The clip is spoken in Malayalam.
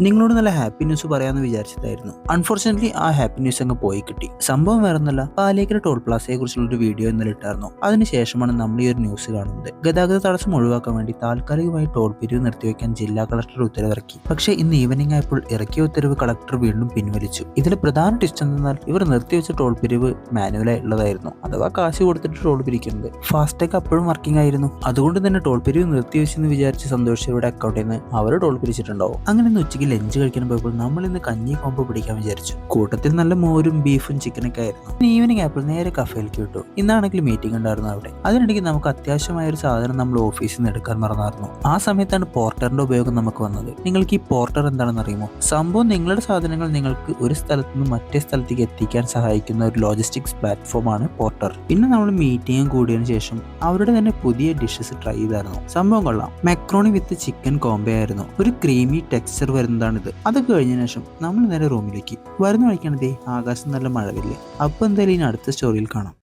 നിങ്ങളോട് നല്ല ഹാപ്പി ന്യൂസ് പറയാമെന്ന് വിചാരിച്ചതായിരുന്നു. അൺഫോർച്ചുനേറ്റ്ലി ആ ഹാപ്പി ന്യൂസ് അങ്ങ് പോയി കിട്ടി. സംഭവം വേറൊന്നല്ല, പാലേക്കര ടോൾ പ്ലാസയെ കുറിച്ചുള്ള ഒരു വീഡിയോ ഇന്നലെ ഇട്ടായിരുന്നു. അതിനുശേഷമാണ് നമ്മൾ ഈ ഒരു ന്യൂസ് കാണുന്നത്. ഗതാഗത തടസ്സം ഒഴിവാക്കാൻ വേണ്ടി താൽക്കാലികമായി ടോൾ പിരിവ് നിർത്തിവെക്കാൻ ജില്ലാ കളക്ടർ ഉത്തരവിറക്കി. പക്ഷേ ഇന്ന് ഈവനിംഗ് ആയപ്പോൾ ഇറക്കിയ ഉത്തരവ് കളക്ടർ വീണ്ടും പിൻവലിച്ചു. ഇതിൽ പ്രധാന ടിസ്റ്റ് എന്തെന്നാൽ ഇവർ നിർത്തിവെച്ച ടോൾ പിരിവ് മാനുവലായി ഉള്ളതായിരുന്നു, അഥവാ കാശ് കൊടുത്തിട്ട് ടോൾ പിരിക്കുന്നത്. ഫാസ്ടാഗ് അപ്പോഴും വർക്കിംഗ് ആയിരുന്നു. അതുകൊണ്ട് തന്നെ ടോൾ പിരിവ് നിർത്തിവെച്ചെന്ന് വിചാരിച്ച് സന്തോഷിച്ചവരുടെ അക്കൗണ്ടിൽ നിന്ന് അവർ ടോൾ പിരിച്ചിട്ടുണ്ടാവും. അങ്ങനെ ഉച്ചയ്ക്ക് ലഞ്ച് കഴിക്കാൻ പോയപ്പോൾ നമ്മൾ ഇന്ന് കഞ്ഞി കോമ്പോ പിടിക്കാൻ വിചാരിച്ചു. കൂട്ടത്തിൽ നല്ല മോരും ബീഫും ചിക്കനൊക്കെ ആയിരുന്നു. ഈവനിങ് ആയപ്പോൾ നേരെ കഫേയിലേക്ക് വിട്ടു. ഇന്നാണെങ്കിൽ മീറ്റിംഗ് ഉണ്ടായിരുന്നു അവിടെ. അതിനിടയ്ക്ക് നമുക്ക് അത്യാവശ്യമായ ഒരു സാധനം നമ്മൾ ഓഫീസിൽ നിന്ന് എടുക്കാൻ മറന്നായിരുന്നു. ആ സമയത്താണ് പോർട്ടറിന്റെ ഉപയോഗം നമുക്ക് വന്നത്. നിങ്ങൾക്ക് ഈ പോർട്ടർ എന്താണെന്ന് അറിയുമോ? സംഭവം നിങ്ങളുടെ സാധനങ്ങൾ നിങ്ങൾക്ക് ഒരു സ്ഥലത്ത് നിന്ന് മറ്റേ സ്ഥലത്തേക്ക് എത്തിക്കാൻ സഹായിക്കുന്ന ഒരു ലോജിസ്റ്റിക്സ് പ്ലാറ്റ്ഫോം ആണ് പോർട്ടർ. പിന്നെ നമ്മൾ മീറ്റിംഗ് കൂടിയതിനു ശേഷം അവരുടെ തന്നെ പുതിയ ഡിഷസ് ട്രൈ ചെയ്തായിരുന്നു. സംഭവം കൊള്ളാം. മെക്രോണി വിത്ത് ചിക്കൻ കോംബോ ആയിരുന്നു. ഒരു ക്രീമി ടെക്സ്ചർ വരുന്നതാണിത്. അതൊക്കെ കഴിഞ്ഞ ശേഷം നമ്മൾ നേരെ റൂമിലേക്ക് വരുന്ന വഴിക്കാണ് ദേ ആകാശം നല്ല മഴവില്ലേ. അപ്പോൾ എന്തായാലും ഇനി അടുത്ത സ്റ്റോറിയിൽ കാണാം.